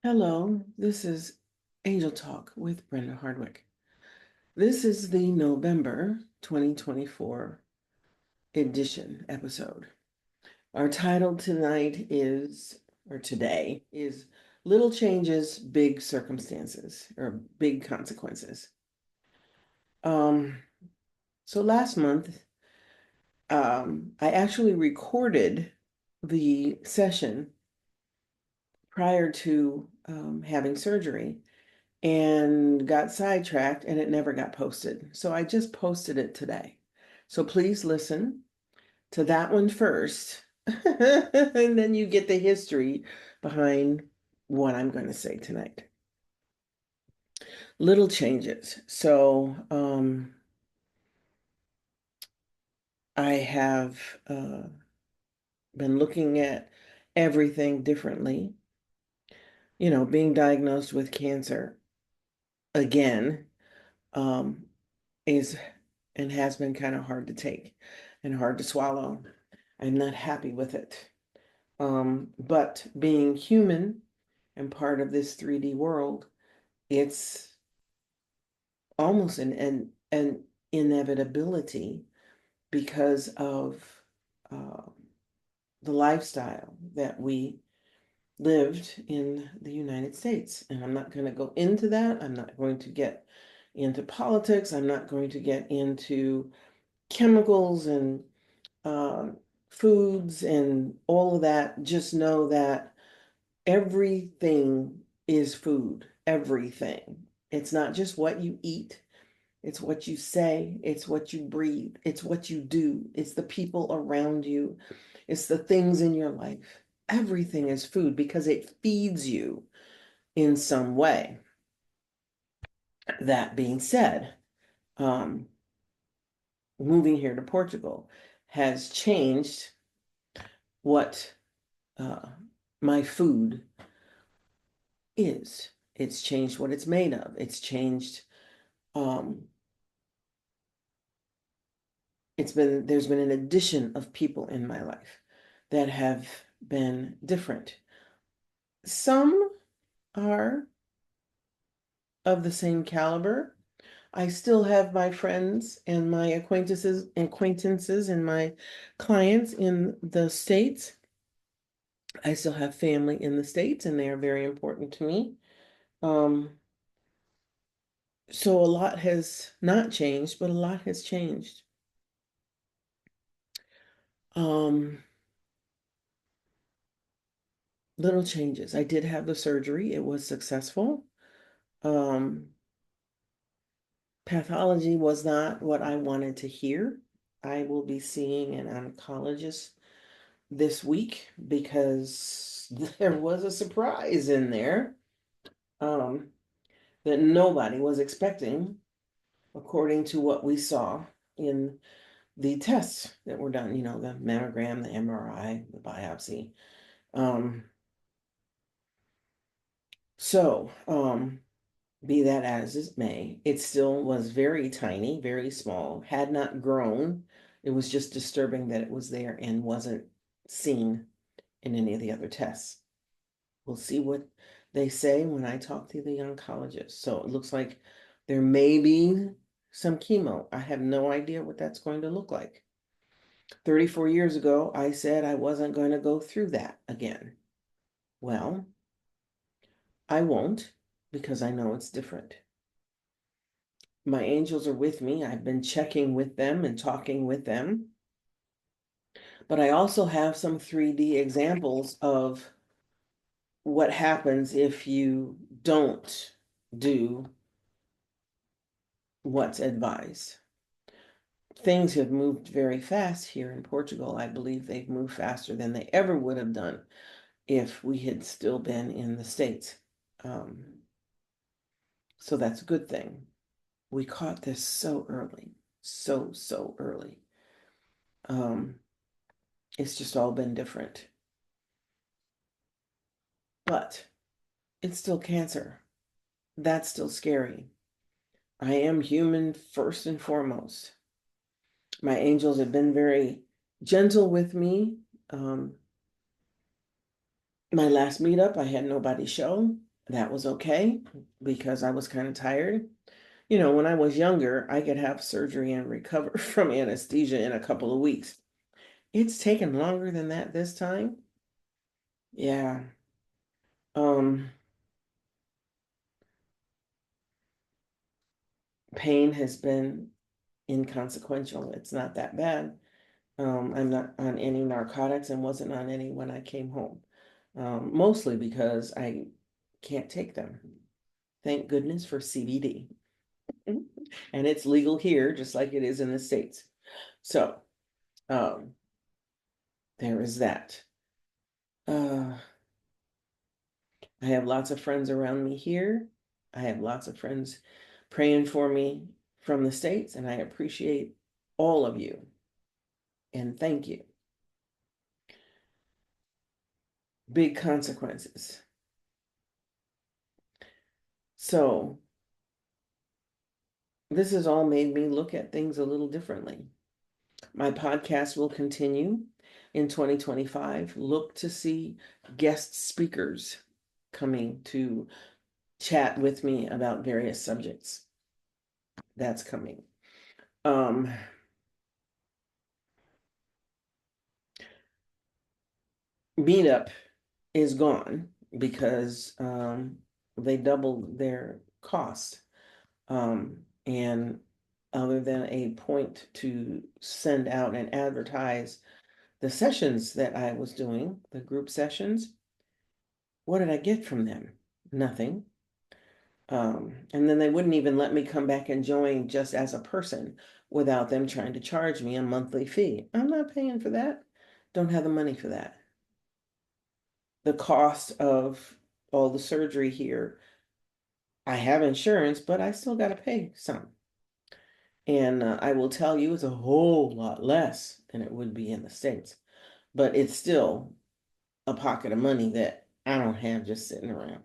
Hello, this is Angel Talk with Brenda Hardwick. This is the November 2024 edition episode. Our title tonight is, or today, is Little Changes, Big Circumstances, or Big Consequences. Um, so last month, I actually recorded the session prior to having surgery and got sidetracked and it never got posted. So I just posted it today. So please listen to that one first, and then you get the history behind what I'm going to say tonight. Little changes. So I have been looking at everything differently. You know, being diagnosed with cancer again um, is and has been kind of hard to take and hard to swallow. I'm not happy with it. But being human and part of this 3D world, it's almost an inevitability because of uh, the lifestyle that we lived in the United States. And I'm not going to go into that. I'm not going to get into politics. I'm not going to get into chemicals and um, foods and all of that. Just know that everything is food, everything. It's not just what you eat, it's what you say, it's what you breathe, it's what you do, it's the people around you, it's the things in your life. Everything is food because it feeds you in some way. That being said, um, moving here to Portugal has changed what uh, my food is. It's changed what it's made of. It's changed. Um, there's been an addition of people in my life that have been different. Some are of the same caliber. I still have my friends and my acquaintances and my clients in the States. I still have family in the States, and they are very important to me. Um, so a lot has not changed, but a lot has changed. Um, little changes. I did have the surgery. It was successful. Um, pathology was not what I wanted to hear. I will be seeing an oncologist this week because there was a surprise in there um, that nobody was expecting, according to what we saw in the tests that were done, the mammogram, the MRI, the biopsy. Um, so, be that as it may, it still was very tiny, very small, had not grown. It was just disturbing that it was there and wasn't seen in any of the other tests. We'll see what they say when I talk to the oncologist. So it looks like there may be some chemo. I have no idea what that's going to look like. 34 years ago, I said I wasn't going to go through that again. Well, I won't because I know it's different. My angels are with me. I've been checking with them and talking with them. But I also have some 3D examples of what happens if you don't do what's advised. Things have moved very fast here in Portugal. I believe they've moved faster than they ever would have done if we had still been in the States. Um, so that's a good thing. We caught this so early, so early. Um, it's just all been different. But it's still cancer. That's still scary. I am human first and foremost. My angels have been very gentle with me. My last meetup, I had nobody show. That was okay because I was kind of tired. When I was younger, I could have surgery and recover from anesthesia in a couple of weeks. It's taken longer than that this time. Yeah. Um, Pain has been inconsequential. It's not that bad. I'm not on any narcotics and wasn't on any when I came home. Mostly because I can't take them. Thank goodness for CBD. And it's legal here, just like it is in the States. So, um, there is that. Uh, I have lots of friends around me here. I have lots of friends praying for me from the States, and I appreciate all of you. And thank you. Big consequences. So, this has all made me look at things a little differently. My podcast will continue in 2025. Look to see guest speakers coming to chat with me about various subjects. That's coming. Um, Meetup is gone because they doubled their cost. And other than a point to send out and advertise the sessions that I was doing, the group sessions, what did I get from them? Nothing. And then they wouldn't even let me come back and join just as a person without them trying to charge me a monthly fee. I'm not paying for that. Don't have the money for that. The cost of all the surgery here, I have insurance, but I still got to pay some. And I will tell you, it's a whole lot less than it would be in the States, but it's still a pocket of money that I don't have just sitting around.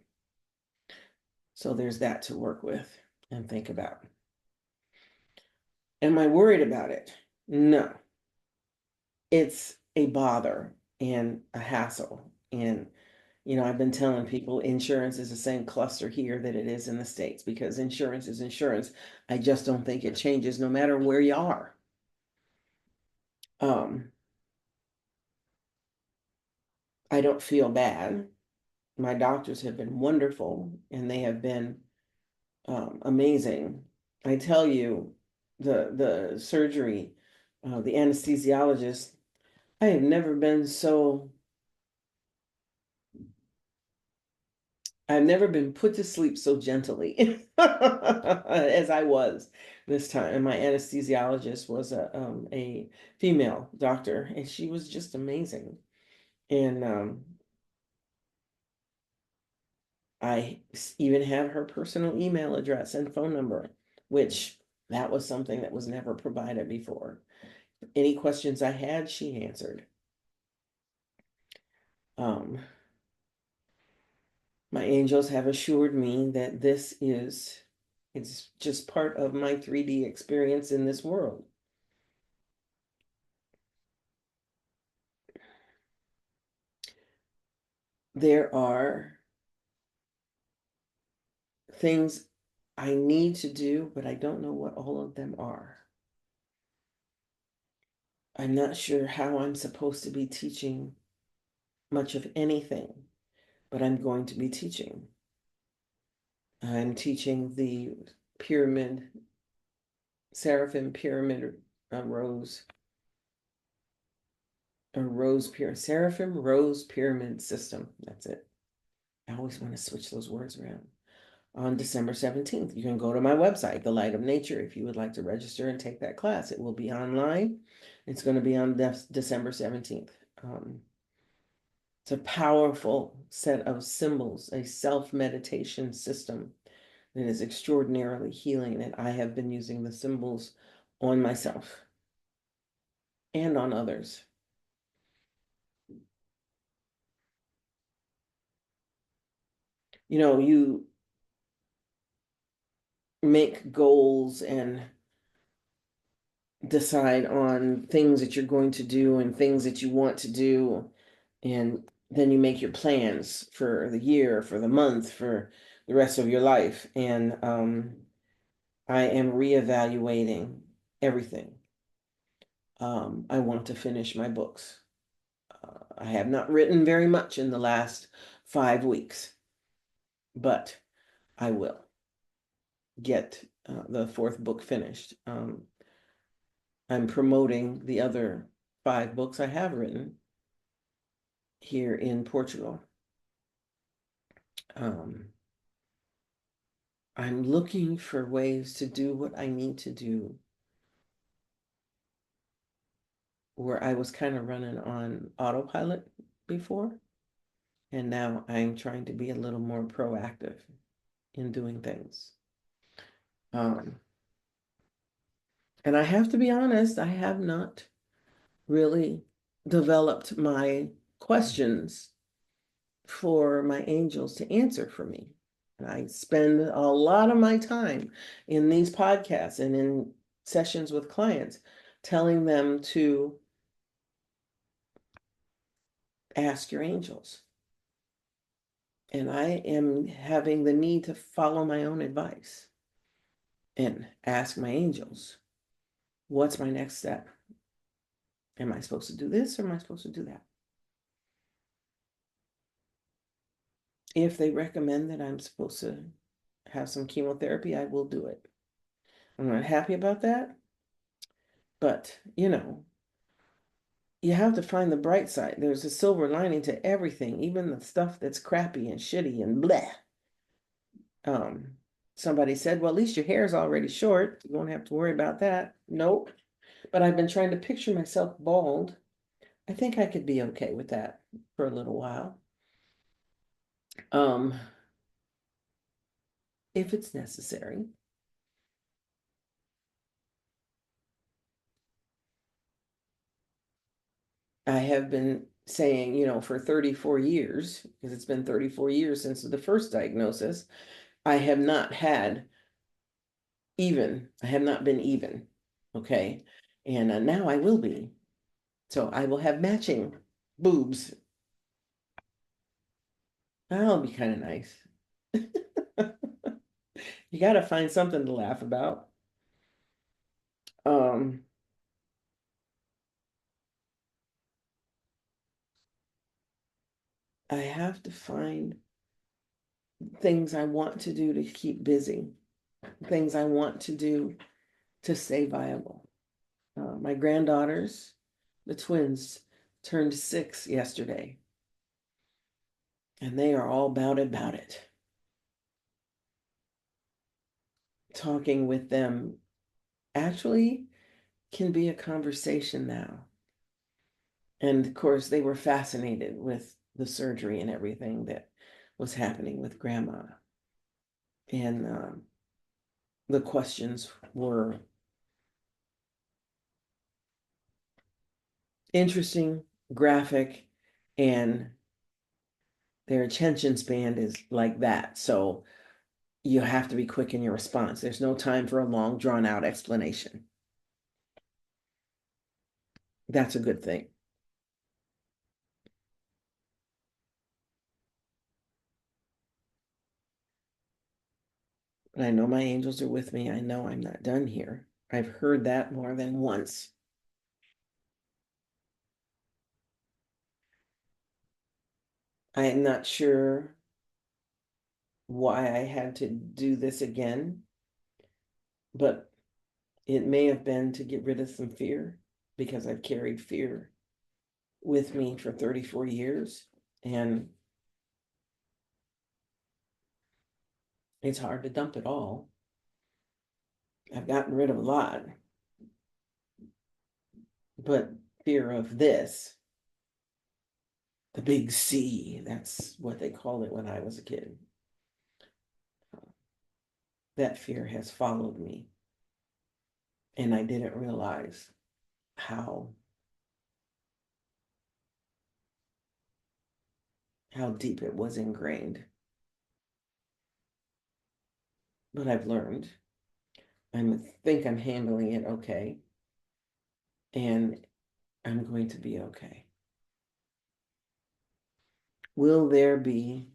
So there's that to work with and think about. Am I worried about it? No, it's a bother and a hassle. And, I've been telling people insurance is the same cluster here that it is in the States because insurance is insurance. I just don't think it changes no matter where you are. Um, I don't feel bad. My doctors have been wonderful and they have been amazing. I tell you, the surgery, the anesthesiologist, I have never been so I've never been put to sleep so gently as I was this time. And my anesthesiologist was a female doctor, and she was just amazing. And even have her personal email address and phone number, which that was something that was never provided before. Any questions I had, she answered. Um, my angels have assured me that it's just part of my 3D experience in this world. There are things I need to do, but I don't know what all of them are. I'm not sure how I'm supposed to be teaching much of anything, but I'm going to be teaching. I'm teaching the pyramid, seraphim pyramid rose, a rose pyramid, seraphim rose pyramid system. That's it. I always want to switch those words around. On December 17th, you can go to my website, The Light of Nature, if you would like to register and take that class. It will be online. It's going to be on December 17th. It's a powerful set of symbols, a self-meditation system that is extraordinarily healing. And I have been using the symbols on myself and on others. You make goals and decide on things that you're going to do and things that you want to do. And then you make your plans for the year, for the month, for the rest of your life. And I am reevaluating everything. I want to finish my books. I have not written very much in the last 5 weeks, but I will get the fourth book finished. I'm promoting the other 5 books I have written here in Portugal. Um, I'm looking for ways to do what I need to do where I was kind of running on autopilot before, and now I'm trying to be a little more proactive in doing things. Um, and I have to be honest, I have not really developed my questions for my angels to answer for me. And I spend a lot of my time in these podcasts and in sessions with clients telling them to ask your angels. And I am having the need to follow my own advice and ask my angels, what's my next step? Am I supposed to do this or am I supposed to do that? If they recommend that I'm supposed to have some chemotherapy, I will do it. I'm not happy about that, but you have to find the bright side. There's a silver lining to everything, even the stuff that's crappy and shitty and bleh. Um, Somebody said, well, at least your hair is already short. You won't have to worry about that. Nope. But I've been trying to picture myself bald. I think I could be okay with that for a little while. Um, if it's necessary. I have been saying, for 34 years, because it's been 34 years since the first diagnosis, I have not had I have not been even. Okay. And now I will be. So I will have matching boobs. That'll be kind of nice. You got to find something to laugh about. Um, I have to find things I want to do to keep busy, things I want to do to stay viable. My granddaughters, the twins, turned 6 yesterday, and they are all about it. Talking with them actually can be a conversation now. And of course, they were fascinated with the surgery and everything that was happening with grandma. And the questions were interesting, graphic, and their attention span is like that. So you have to be quick in your response. There's no time for a long, drawn out explanation. That's a good thing. But I know my angels are with me. I know I'm not done here. I've heard that more than once. I am not sure why I had to do this again, but it may have been to get rid of some fear because I've carried fear with me for 34 years and it's hard to dump it all. I've gotten rid of a lot, but fear of this, the big C, that's what they called it when I was a kid. That fear has followed me, and I didn't realize how deep it was ingrained. But I've learned. I think I'm handling it okay, and I'm going to be okay. Will there be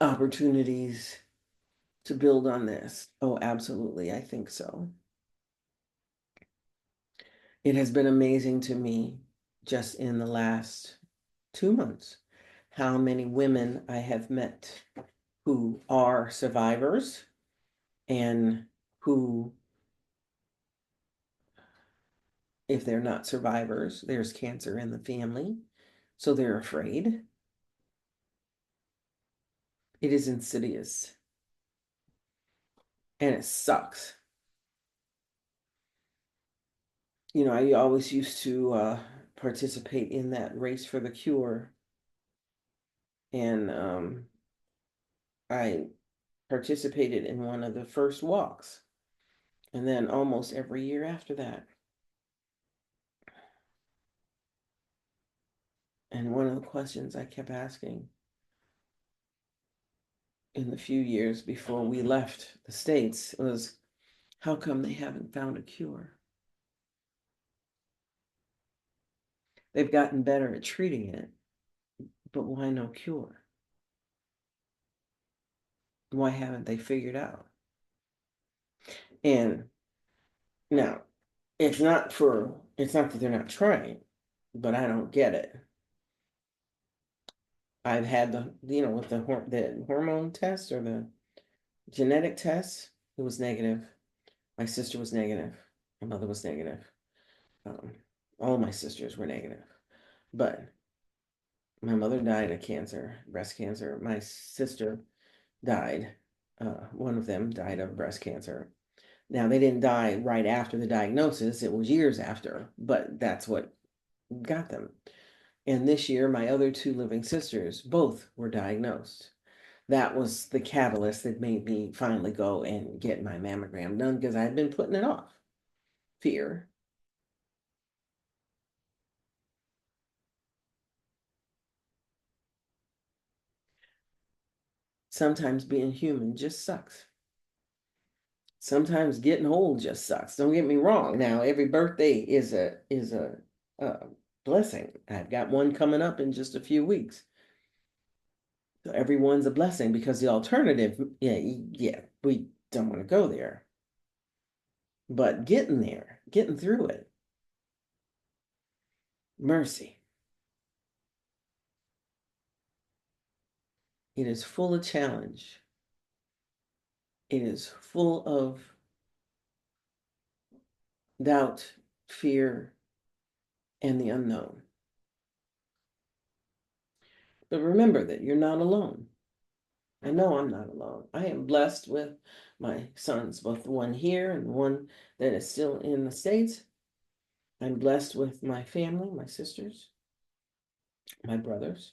opportunities to build on this? Oh, absolutely. I think so. It has been amazing to me just in the last 2 months how many women I have met who are survivors and who, if they're not survivors, there's cancer in the family, so they're afraid. It is insidious and it sucks. You know, I always used to participate in that race for the cure, and I participated in one of the first walks, and then almost every year after that. And one of the questions I kept asking in the few years before we left the States was, how come they haven't found a cure? They've gotten better at treating it, but why no cure? Why haven't they figured out? And now, it's not that they're not trying, but I don't get it. I've had with the hormone test or the genetic test, it was negative. My sister was negative. My mother was negative. Um, all my sisters were negative. But my mother died of cancer, breast cancer. My sister died. One of them died of breast cancer. Now, they didn't die right after the diagnosis, it was years after, but that's what got them. And this year, my other two living sisters both were diagnosed. That was the catalyst that made me finally go and get my mammogram done because I had been putting it off. Fear. Sometimes being human just sucks. Sometimes getting old just sucks. Don't get me wrong. Now, every birthday is a blessing. I've got one coming up in just a few weeks. So everyone's a blessing because the alternative, yeah, we don't want to go there. But getting there, getting through it, mercy. It is full of challenge. It is full of doubt, fear, and the unknown. But remember that you're not alone. I know I'm not alone. I am blessed with my sons, both the one here and the one that is still in the States. I'm blessed with my family, my sisters, my brothers.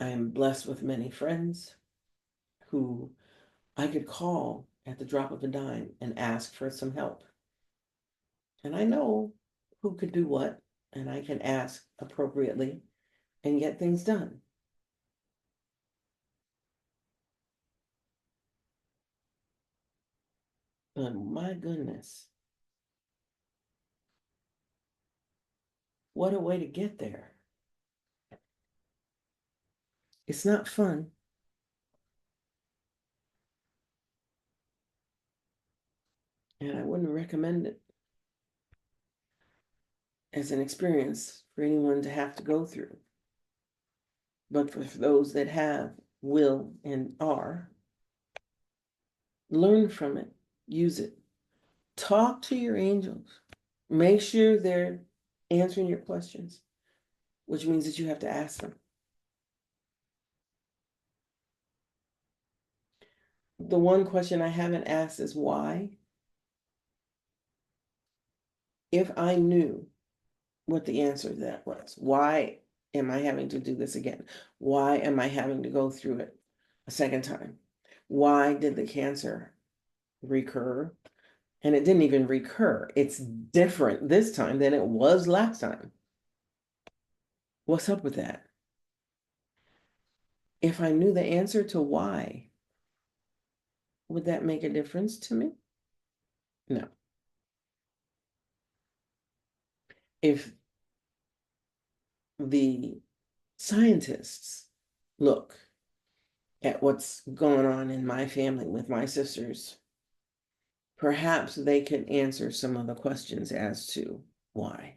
I am blessed with many friends who I could call at the drop of a dime and ask for some help. And I know who could do what, and I can ask appropriately and get things done. But my goodness, what a way to get there. It's not fun. And I wouldn't recommend it as an experience for anyone to have to go through. But for those that have, will, and are, learn from it, use it. Talk to your angels. Make sure they're answering your questions, which means that you have to ask them. The one question I haven't asked is why. If I knew what the answer to that was, why am I having to do this again? Why am I having to go through it a second time? Why did the cancer recur? And it didn't even recur. It's different this time than it was last time. What's up with that? If I knew the answer to why, would that make a difference to me? No. If the scientists look at what's going on in my family with my sisters, perhaps they could answer some of the questions as to why.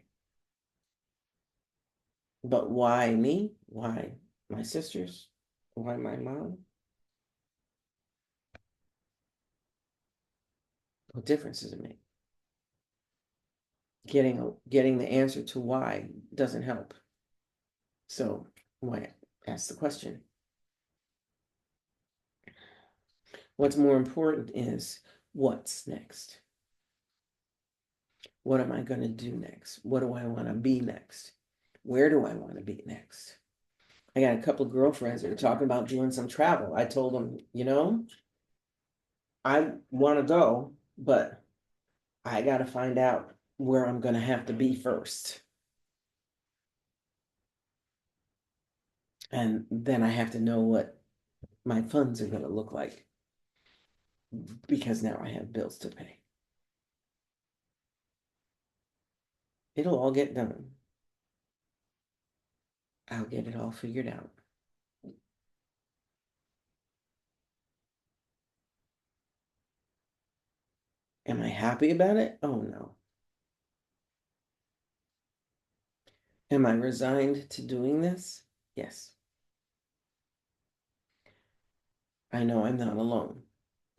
But why me? Why my sisters? Why my mom? What difference does it make? Getting the answer to why doesn't help. So why ask the question? What's more important is what's next? What am I going to do next? What do I want to be next? Where do I want to be next? I got a couple of girlfriends that are talking about doing some travel. I told them, I want to go, but I got to find out where I'm going to have to be first. And then I have to know what my funds are going to look like because now I have bills to pay. It'll all get done. I'll get it all figured out. Am I happy about it? Oh no. Am I resigned to doing this? Yes. I know I'm not alone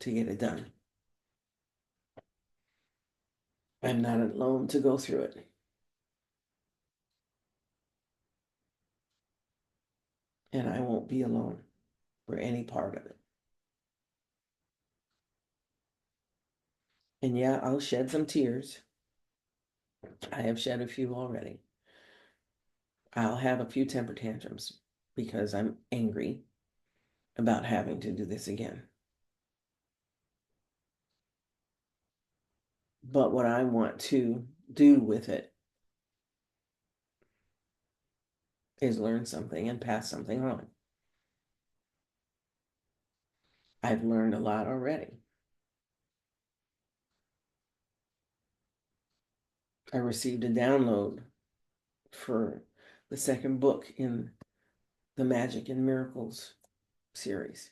to get it done. I'm not alone to go through it. And I won't be alone for any part of it. And yeah, I'll shed some tears. I have shed a few already. I'll have a few temper tantrums because I'm angry about having to do this again. But what I want to do with it is learn something and pass something on. I've learned a lot already. I received a download for the second book in the Magic and Miracles series.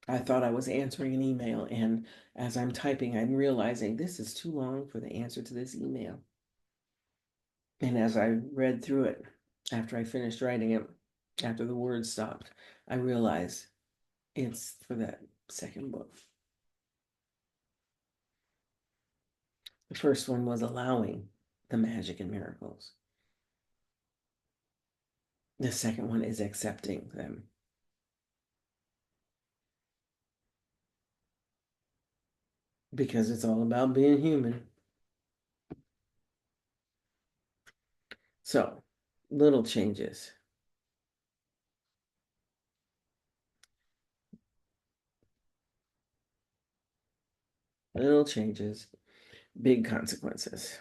I thought I was answering an email, and as I'm typing, I'm realizing this is too long for the answer to this email. And as I read through it, after I finished writing it, after the words stopped, I realized it's for that second book. The first one was allowing the magic and miracles. The second one is accepting them. Because it's all about being human. So, little changes. Little changes, big consequences.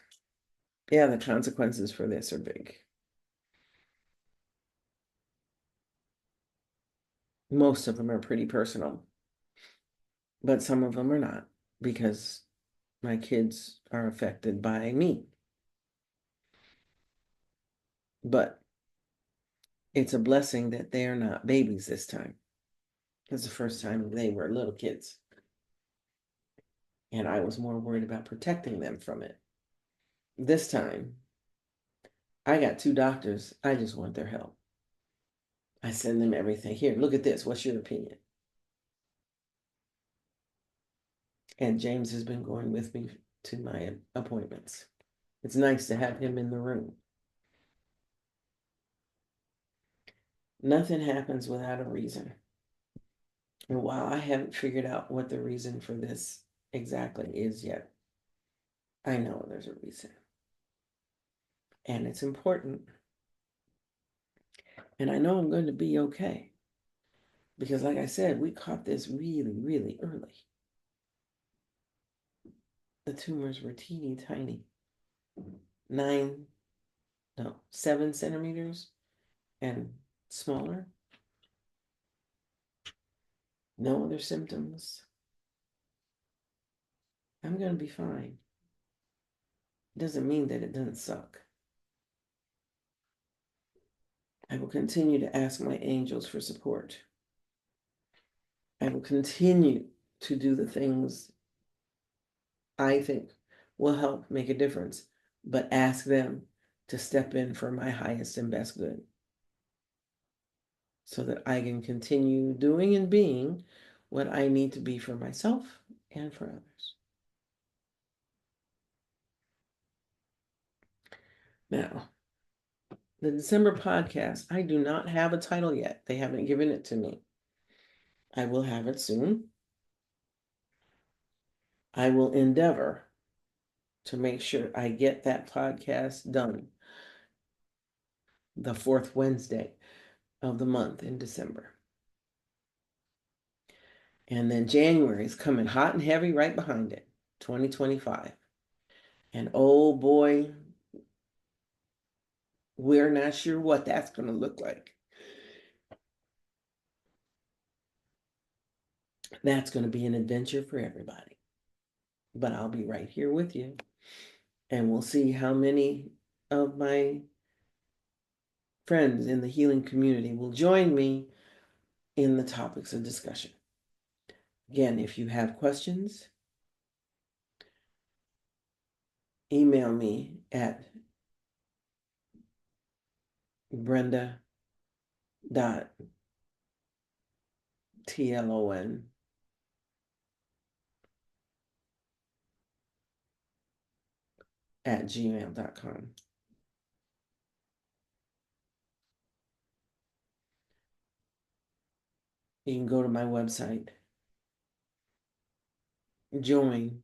Yeah, the consequences for this are big. Most of them are pretty personal, but some of them are not because my kids are affected by me. But it's a blessing that they are not babies this time. It's the first time they were little kids. And I was more worried about protecting them from it. This time, I got two doctors. I just want their help. I send them everything. Here, look at this. What's your opinion? And James has been going with me to my appointments. It's nice to have him in the room. Nothing happens without a reason. And while I haven't figured out what the reason for this exactly is yet, I know there's a reason. And it's important. And I know I'm going to be okay. Because, like I said, we caught this really, really early. The tumors were teeny tiny. 7 centimeters and smaller. No other symptoms. I'm going to be fine. Doesn't mean that it doesn't suck. I will continue to ask my angels for support. I will continue to do the things I think will help make a difference, but ask them to step in for my highest and best good so that I can continue doing and being what I need to be for myself and for others. Now, the December podcast, I do not have a title yet. They haven't given it to me. I will have it soon. I will endeavor to make sure I get that podcast done the fourth Wednesday of the month in December. And then January is coming hot and heavy right behind it, 2025. And oh boy, we're not sure what that's going to look like. That's going to be an adventure for everybody. But I'll be right here with you. And we'll see how many of my friends in the healing community will join me in the topics of discussion. Again, if you have questions, email me at brenda.tlon@gmail.com. You can go to my website, join.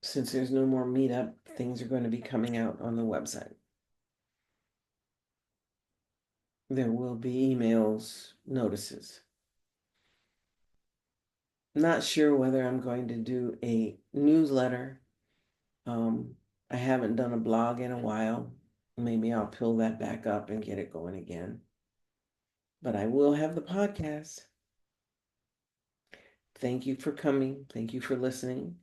Since there's no more meetup, things are going to be coming out on the website. There will be emails, notices. Not sure whether I'm going to do a newsletter. I haven't done a blog in a while. Maybe I'll pull that back up and get it going again. But I will have the podcast. Thank you for coming. Thank you for listening.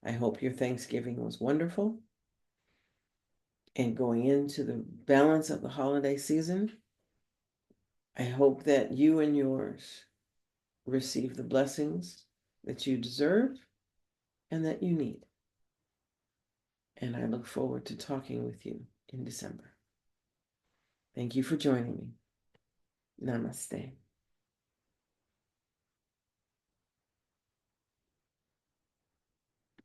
I hope your Thanksgiving was wonderful. And going into the balance of the holiday season, I hope that you and yours receive the blessings that you deserve and that you need. And I look forward to talking with you in December. Thank you for joining me. Namaste.